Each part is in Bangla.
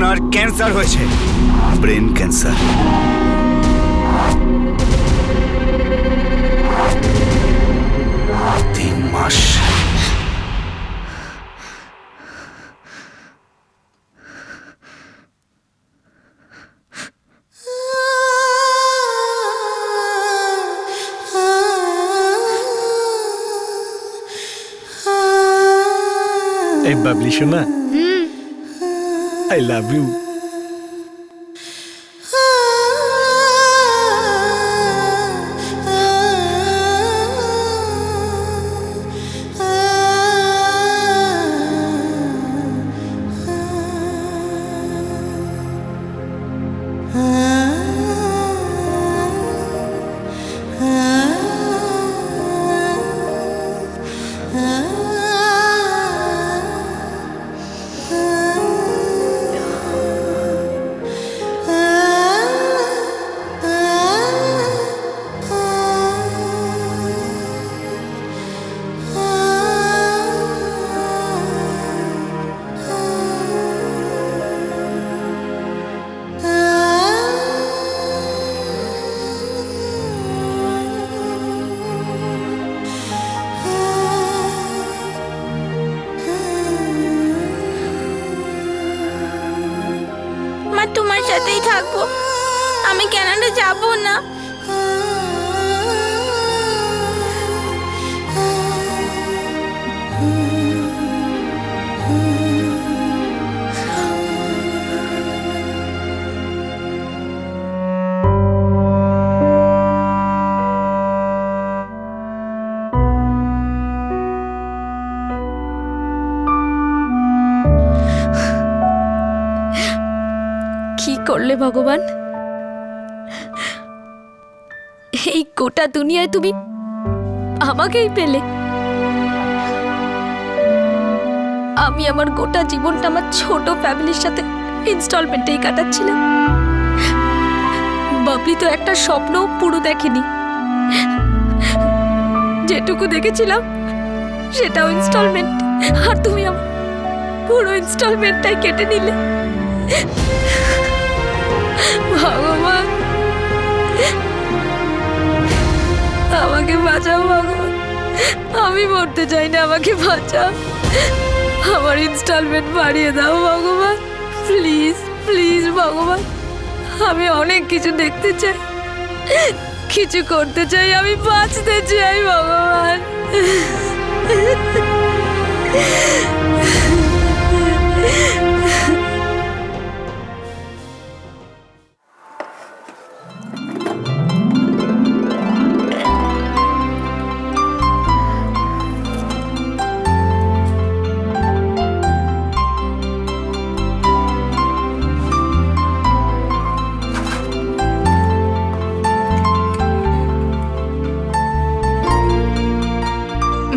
ওনার ক্যান্সার হয়েছে, ব্রেন ক্যান্সার। তিন মাস। এই বাবলি শোনা, আই লাভ ইউ। তোমার সাথেই থাকবো, আমি কানাডা যাব না। কি করলে ভগবান? এই গোটা দুনিয়ায় তুমি আমাকেই পেলে। আমি আমার গোটা জীবনটা আমার ছোট ফ্যামিলির সাথে ইনস্টলমেন্টেই কাটাচ্ছিলাম। বাবলি তো একটা স্বপ্নও পুরো দেখেনি, যেটুকু দেখেছিলাম সেটাও ইনস্টলমেন্ট, আর তুমি আমার পুরো ইনস্টলমেন্টটাই কেটে নিলে। ভগবান, আমাকে বাঁচাও ভগবান, আমি মরতে চাই না, আমাকে বাঁচাও, আমার ইনস্টলমেন্ট বাড়িয়ে দাও ভগবান, প্লিজ প্লিজ ভগবান। আমি অনেক কিছু দেখতে চাই, কিছু করতে চাই, আমি বাঁচতে চাই ভগবান।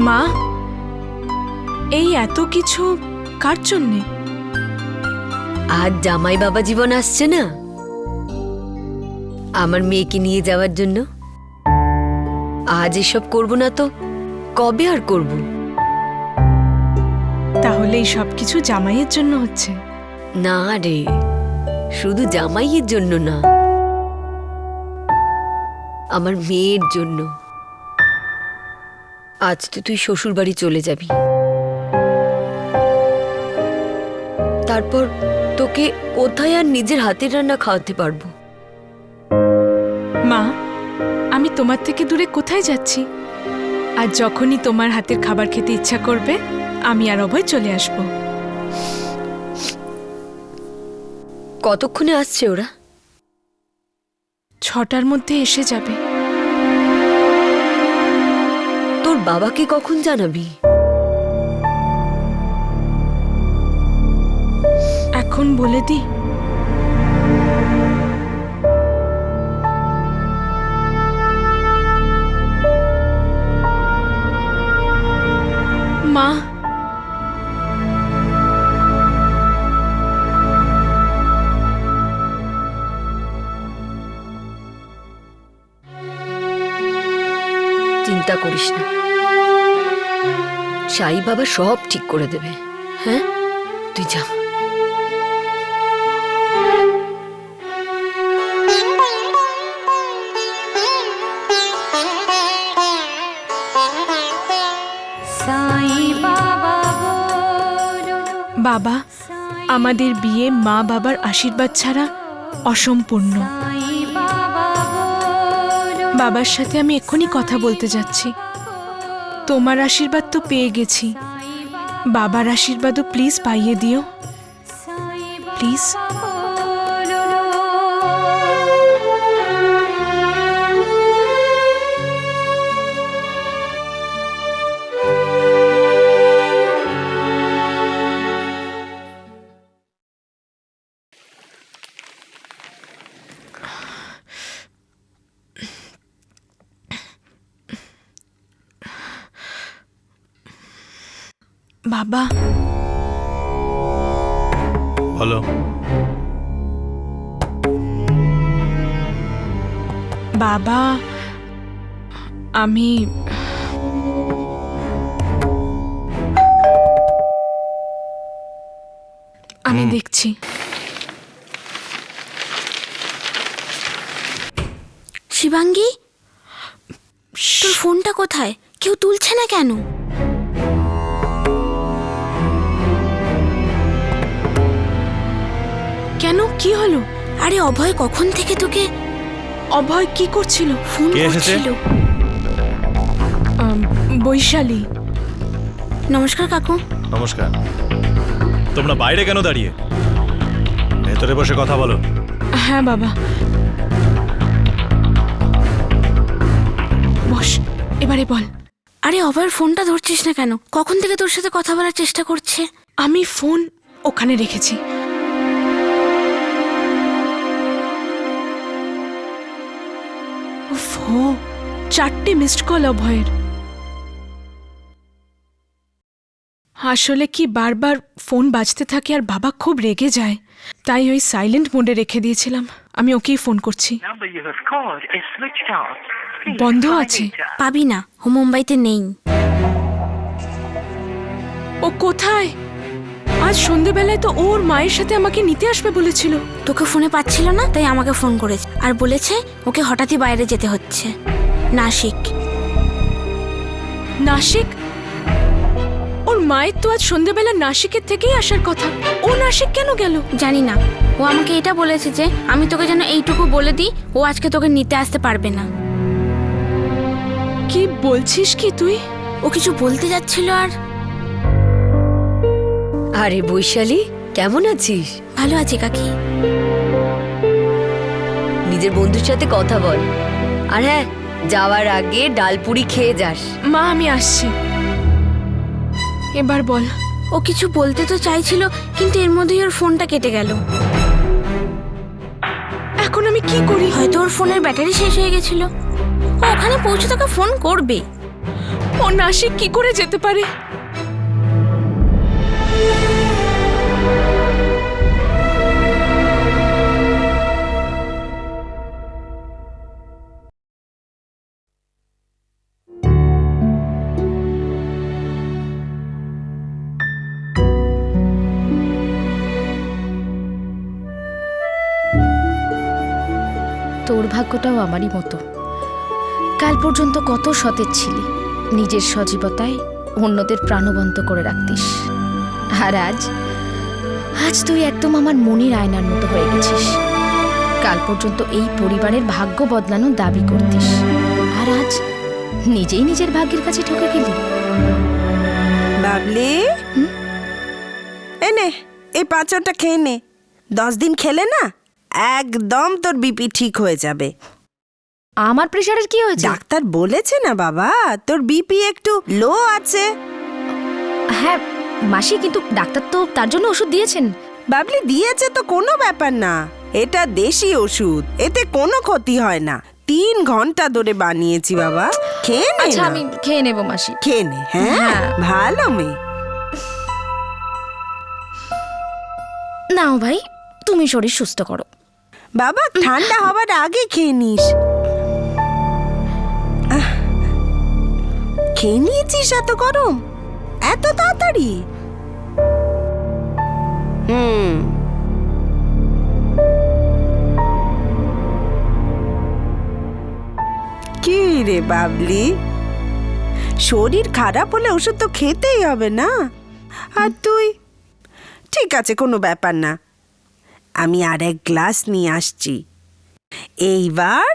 মা, এই এত কিছু কার জন্যে? আজ জামাই বাবা জীবন আসছে না, আমার মেয়েকে নিয়ে যাওয়ার জন্য। আজ এসব করব না তো কবে আর করব? তাহলে এই সব কিছু জামাইয়ের জন্য হচ্ছে? না রে, শুধু জামাইয়ের জন্য না, আমার মেয়ের জন্য। আজ তো তুই শ্বশুর বাড়ি চলে যাবি, তারপর তোকে কোথায় আর নিজের হাতের রান্না খাওয়াতে পারবো? মা, আমি তোমার থেকে দূরে কোথায় যাচ্ছি? আর যখনই তোমার হাতের খাবার খেতে ইচ্ছা করবে, আমি আর অভয় চলে আসব। কতক্ষণে আসছে ওরা? 6টার মধ্যে এসে যাবে। তোর বাবাকে কখন জানাবি? এখন বলে দি। মা, চিন্তা করিস না, সাই বাবা সব ঠিক করে দেবে। হ্যাঁ, তুই যা। বাবা, আমাদের বিয়ে মা বাবার আশীর্বাদ ছাড়া অসম্পূর্ণ। বাবার সাথে আমি এক্ষুনি কথা বলতে যাচ্ছি। তোমার আশীর্বাদ তো পেয়ে গেছি, বাবার আশীর্বাদও প্লিজ পাইয়ে দিও, প্লিজ। বাবা, বলো। বাবা, আমি দেখছি। শিবাঙ্গী, তোর ফোনটা কোথায়? কেউ তুলছে না কেন? কেন, কি হলো? আরে অভয় কখন থেকে তোকে অভয় কি করছিল? ফোন কে এসেছে? করছিল। বৈশালী। নমস্কার কাকু। নমস্কার। তোমরা বাইরে কেন দাঁড়িয়ে? ভেতরে বসে কথা বলো। হ্যাঁ বাবা, বস, এবারে বল। আরে অভয়ের ফোনটা ধরছিস না কেন? কখন থেকে তোর সাথে কথা বলার চেষ্টা করছে। আমি ফোন ওখানে রেখেছি। উফ, 4টে মিসড কল অভয়ের। আসলে কি বারবার ফোন বাজতে থাকে আর বাবা খুব রেগে যায়, তাই ওই সাইলেন্ট মোডে রেখে দিয়েছিলাম। আমি ওকেই ফোন করছি। বন্ধ আছে। পাবি না, ও মুম্বাইতে নেই। ও কোথায়? আজ সন্ধেবেলায় তো ওর মায়ের সাথে আমাকে নিতে আসবে বলেছিল। তোকে ফোনে পাচ্ছিল না, তাই আমাকে ফোন করেছে আর বলেছে ওকে হঠাৎই বাইরে যেতে হচ্ছে, নাসিক। নাসিক? ওর মায়ের তো আজ সন্ধেবেলা নাসিকের থেকেই আসার কথা। ও নাসিক কেন গেল? জানি না, ও আমাকে এটা বলেছে যে আমি তোকে যেন এইটুকু বলে দিই, ও আজকে তোকে নিতে আসতে পারবে না। কি বলছিস কি তুই? ও কিছু বলতে যাচ্ছিল। আর আরে বৈশালী, কেমন আছিস? ভালো আছি কাকি। নিজের বন্ধুর সাথে কথা বল। আর হ্যাঁ, যাওয়ার আগে ডালপুরি খেয়ে যাস। মা, আমি আসছি। এবার বল। ও কিছু বলতে তো চাইছিল, কিন্তু এর মধ্যেই ওর ফোনটা কেটে গেল। এখন আমি কি করি? হয়তো ওর ফোনের ব্যাটারি শেষ হয়ে গেছিল। ও ওখানে পৌঁছে তোকে ফোন করবে। ও নাসিক কি করে যেতে পারে? তোর ভাগ্যটাও আমারই মতো। কাল পর্যন্ত কত সতেজ ছিলি, নিজের সজীবতায় অন্যদের প্রাণবন্ত করে রাখতিস। আর আজ তুই একদম আমার মনের আয়নার মতো হয়ে গেছিস। কাল পর্যন্ত এই পরিবারের ভাগ্য বদলানোর দাবি করতিস, আর আজ নিজেই নিজের ভাগ্যের কাছে ঠকে গেলি। বাবলি, এনে এই পাঁচটা খেয়ে নে। 10 দিন খেলে না একদম তোর বিপি ঠিক হয়ে যাবে। আমার প্রেশারের কি হয়েছে? ডাক্তার বলেছে না বাবা, তোর বিপি একটু লো আছে। হ্যাঁ মাসি, কিন্তু ডাক্তার তো তার জন্য ওষুধ দিয়েছেন। বাবলি দিয়েছে তো কোনো ব্যাপার না, এটা দেশি ওষুধ, এতে কোনো ক্ষতি হয় না। 3 ঘন্টা ধরে বানিয়েছি বাবা, খেয়ে নে। আচ্ছা, না। আমি খেয়ে নেব মাসি। খেয়ে নে। হ্যাঁ, ভালো মেয়ে। নাও ভাই, তুমি শরীর সুস্থ করো। বাবা ঠান্ডা হবার আগে খেয়ে নিস। খেয়ে নিয়েছিস এত গরম, এত তাড়াতাড়ি? কি রে বাবলি, শরীর খারাপ হলে ওষুধ তো খেতেই হবে না? আর তুই ঠিক আছে, কোনো ব্যাপার না। আমি আর এক গ্লাস নিয়ে আসছি। এইবার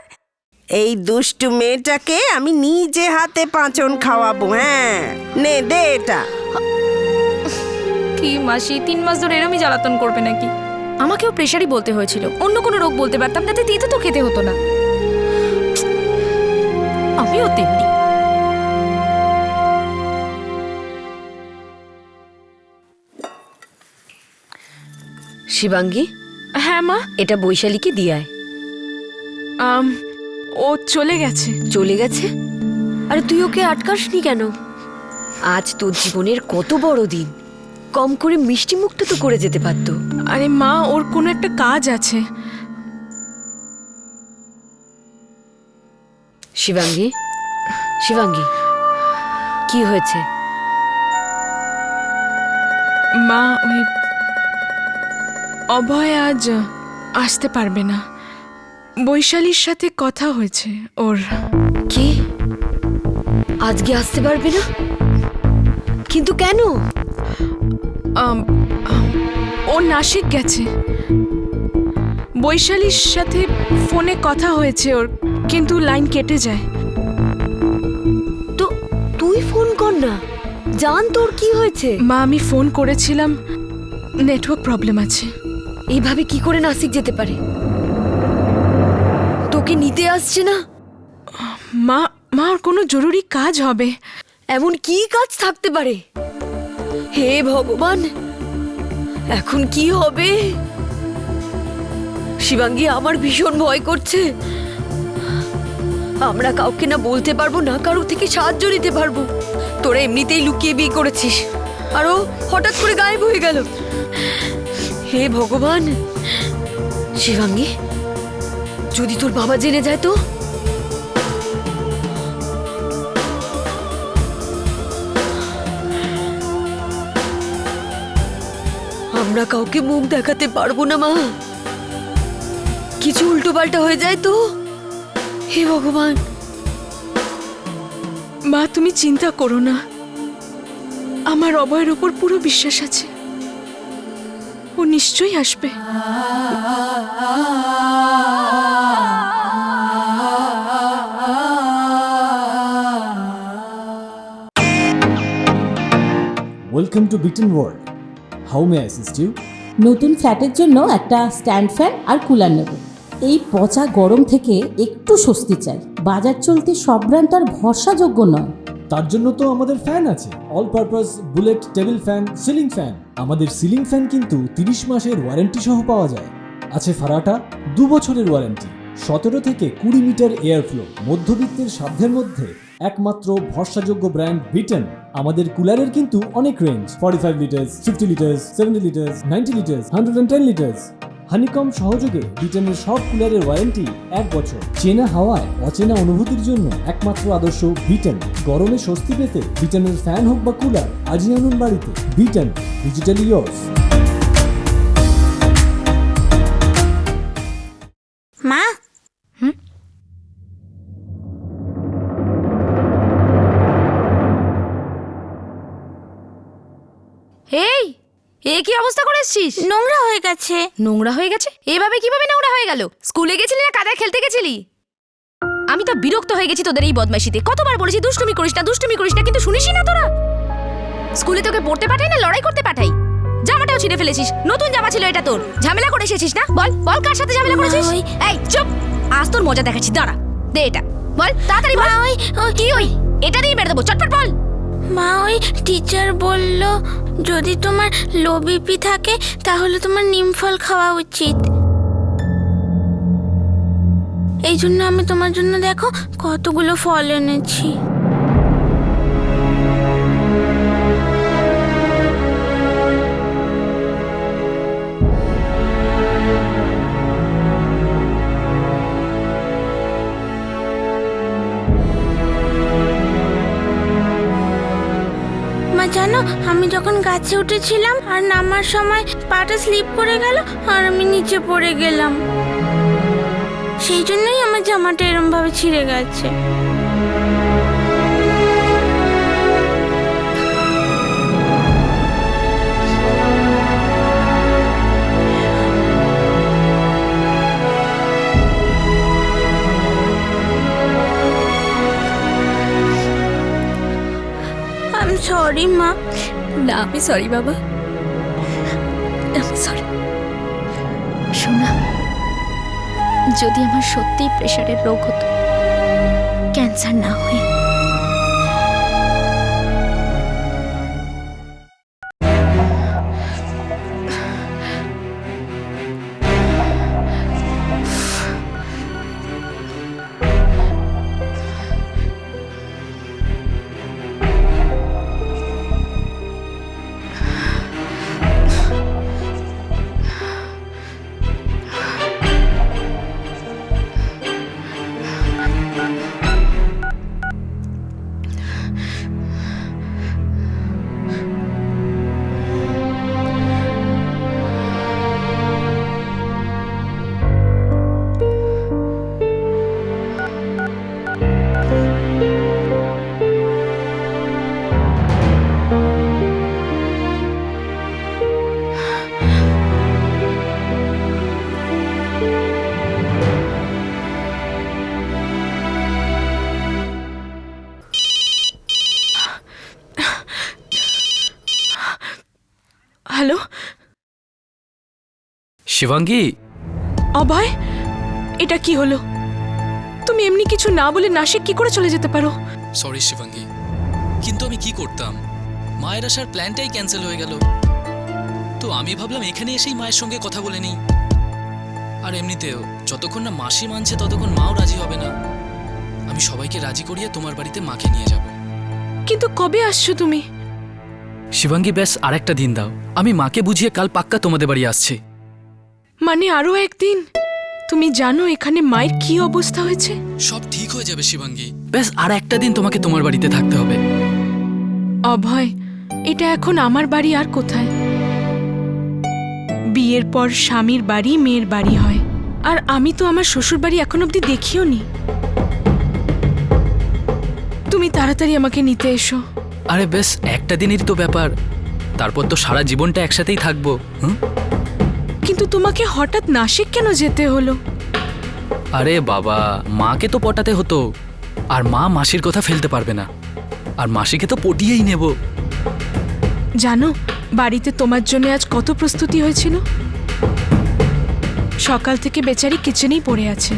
এই দুষ্টু মেয়েটাকে আমি নিজে হাতে পাঁচন খাওয়াবো। হ্যাঁ, নে দে এটা। কি মাসি 3 মাস ধরে এরমই জ্বালাতন করবে নাকি? আমাকেও প্রেশারই বলতে হয়েছিল, অন্য কোনো রোগ বলতে পারতাম, তাতে তিতে তো খেতে হতো না। আমিও তেমনি। শিবাঙ্গী, হ্যাঁ মা। এটা বৈশালীকে দিয়ে আয়। ও চলে গেছে। চলে গেছে? আরে তুই ওকে আটকাসনি কেন? আজ তোর জীবনের কত বড় দিন, কম করে মিষ্টি মুখটা তো করে যেতে পারতো। আরে মা, ওর কোনো একটা কাজ আছে। শিবাঙ্গী, শিবাঙ্গী, কি হয়েছে? মা, ওই অভয় আজ আসতে পারবে না। বৈশালীর সাথে কথা হয়েছে ওর। কি, আজকে আসতে পারবে না? কিন্তু কেন? ও নাসিক গেছে। বৈশালীর সাথে ফোনে কথা হয়েছে ওর, কিন্তু লাইন কেটে যায়। তো তুই ফোন কর না, জান তোর কি হয়েছে। মা, আমি ফোন করেছিলাম, নেটওয়ার্ক প্রবলেম আছে। এইভাবে কি করে নাসিক যেতে পারে? তোকে নিতে আসছে না? মা, ওর কোনো জরুরি কাজ হবে। এমন কি কাজ থাকতে পারে? হে ভগবান, এখন কি হবে? শিবাঙ্গী, আমার ভীষণ ভয় করছে। আমরা কাউকে না বলতে পারবো, না কারো থেকে সাহায্য নিতে পারবো। তোরা এমনিতেই লুকিয়ে বিয়ে করেছিস, আর ও হঠাৎ করে গায়েব হয়ে গেল। হে ভগবান। শিবাঙ্গী, যদি তোর বাবা জেনে যায় তো? আমরা কাউকে মুখ দেখাতে পারবো না মা। কিছু উল্টো পাল্টা হয়ে যায় তো? হে ভগবান। মা, তুমি চিন্তা করো না, আমার অভয়ের উপর পুরো বিশ্বাস আছে। ও নিশ্চয়ই আসবে। Welcome to Beaten World. How may I assist you? নতুন ফ্ল্যাটের জন্য একটা স্ট্যান্ড ফ্যান আর কুলার নেব। এই পচা গরম থেকে একটু স্বস্তি চাই। বাজার চলতে সব ব্র্যান্ড আর ভরসাযোগ্য নয়। তার জন্য তো আমাদের ফ্যান আছে, all purpose bullet table fan, ceiling fan. আমাদের সিলিং ফ্যান কিন্তু 30 মাসের ওয়ারেন্টি সহ পাওয়া যায়। আছে ফারাটা 2 বছরের ওয়ারেন্টি, 17 থেকে 20 মিটার এয়ার ফ্লো। মধ্যবিত্তের সাধ্যের মধ্যে একমাত্র ভরসাযোগ্য ব্র্যান্ড বিটেন। আমাদের কুলারের কিন্তু অনেক range, 45 litres, 50 litres, 70 litres, 90 litres, 110 litres. Honeycomb সহযোগে বিটেনের সব কুলারের ওয়ারেন্টি 1 বছর। চেনা হাওয়ায় অচেনা অনুভূতির জন্য একমাত্র আদর্শ বিটেন। গরমে স্বস্তি পেতে বিটেনের ফ্যান হোক বা কুলার, আজই আনুন বাড়িতে। Beaten, digitally yours. মা, এই, এ কি অবস্থা করে এসছিস? নোংরা হয়ে গেছে। নোংরা হয়ে গেছে? এভাবে কিভাবে নোংরা হয়ে গেল? স্কুলে গেছিলি না কাদায় খেলতে গেছিলি? আমি তো বিরক্ত হয়ে গেছি তোদের এই বদমাইশিতে। কতবার বলেছি দুষ্টুমি করিস না, দুষ্টুমি করিস না, কিন্তু শুনিসই না তোরা। স্কুলে তোকে পড়তে পাঠাই না লড়াই করতে পাঠাই? জামাটাও ছিঁড়ে ফেলেছিস, নতুন জামা ছিল এটা তোর। ঝামেলা করে এসেছিস না? বল বল, কার সাথে ঝামেলা করেছিস? এই চুপ, আজ তোর মজা দেখাচ্ছি, দাঁড়া, দে এটা, বল তাড়াতাড়ি বল। কি ওই এটা দিয়ে মেরে দেবো, চটপট বল। মা, ওই টিচার বলল যদি তোমার লো বিপি থাকে তাহলে তোমার নিম ফল খাওয়া উচিত। এই জন্য আমি তোমার জন্য দেখো কতগুলো ফল এনেছি। জানো, আমি যখন গাছে উঠেছিলাম আর নামার সময় পাটা স্লিপ করে গেল আর আমি নিচে পড়ে গেলাম। সেই জন্যই আমার জামাটা এরম ভাবে ছিঁড়ে গেছে। সরি মা। না আমি সরি বাবা, আমি সরি। শোনা, যদি আমার সত্যিই প্রেশারের রোগ হতো, ক্যান্সার না হয়ে, হ্যালো শিবাঙ্গী, অভয়, এটা কি হলো? তুমি এমনি কিছু না বলে নাসিক কি করে চলে যেতে পারো? সরি শিবাঙ্গী, কিন্তু আমি কি করতাম? মায়ের আসার প্ল্যানটাই ক্যান্সেল হয়ে গেল। তো আমি ভাবলাম এখানে এসেই মায়ের সঙ্গে কথা বলে নিই। আর এমনিতেও যতক্ষণ না মাসি মানছে ততক্ষণ মাও রাজি হবে না। আমি সবাইকে রাজি করিয়ে তোমার বাড়িতে মাকে নিয়ে যাব। কিন্তু কবে আসছো তুমি? শিবাঙ্গী, ব্যাস আরেকটা দিন দাও, আমি মাকে বুঝিয়ে কাল পাক্কা তোমাদের বাড়ি আসছি। মানে আরো একদিন? তুমি জানো এখানে মায়ের কি অবস্থা হয়েছে? সব ঠিক হয়ে যাবে শিবাঙ্গী, ব্যাস আর একটা দিন তোমাকে তোমার বাড়িতে থাকতে হবে। অভয়, এটা এখন আমার বাড়ি আর কোথায়? বিয়ের পর স্বামীর বাড়ি মেয়ের বাড়ি হয়, আর আমি তো আমার শ্বশুর বাড়ি এখন অব্দি দেখিও নি। তুমি তাড়াতাড়ি আমাকে নিতে এসো। আরে বেশ একটা দিনেরই তো ব্যাপার, তারপর তো সারা জীবনটা একসাথেই থাকবো। কিন্তু তোমাকে হঠাৎ নাসিক কেন যেতে হলো? আরে বাবা, মাকে তো পটাতে হতো, আর মা মাসির কথা ফেলতে পারবে না, আর মাসিকে তো পটিয়েই নেব। জানো বাড়িতে তোমার জন্য আজ কত প্রস্তুতি হয়েছিল? সকাল থেকে বেচারি কিচেনেই পড়ে আছে।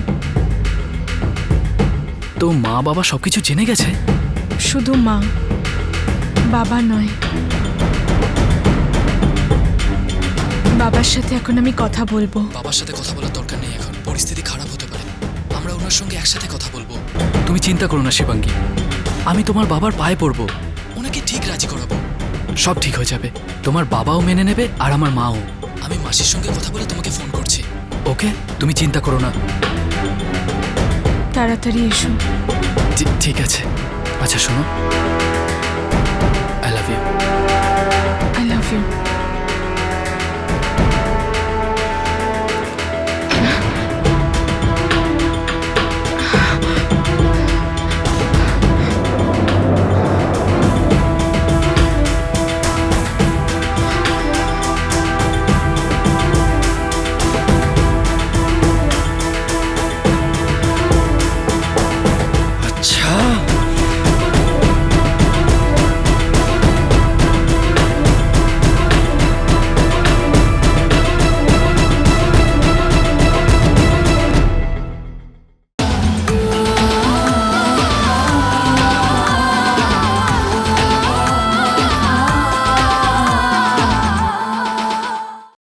তো মা বাবা সবকিছু জেনে গেছে? শুধু মা, বাবা নয়। বাবার সাথে এখন আমি কথা বলবো। বাবার সাথে কথা বলার দরকার নেই, এখন পরিস্থিতি খারাপ হতে পারে। আমরা ওনার সঙ্গে একসাথে কথা বলবো। তুমি চিন্তা করো না শিবাঙ্গী, আমি তোমার বাবার পায়ে পড়বো, ওনাকে ঠিক রাজি করাবো। সব ঠিক হয়ে যাবে, তোমার বাবাও মেনে নেবে আর আমার মাও। আমি মাসির সঙ্গে কথা বলে তোমাকে ফোন করছি, ওকে? তুমি চিন্তা করো না। তাড়াতাড়ি এসো। ঠিক আছে। আচ্ছা শোনো, I love you. I love you.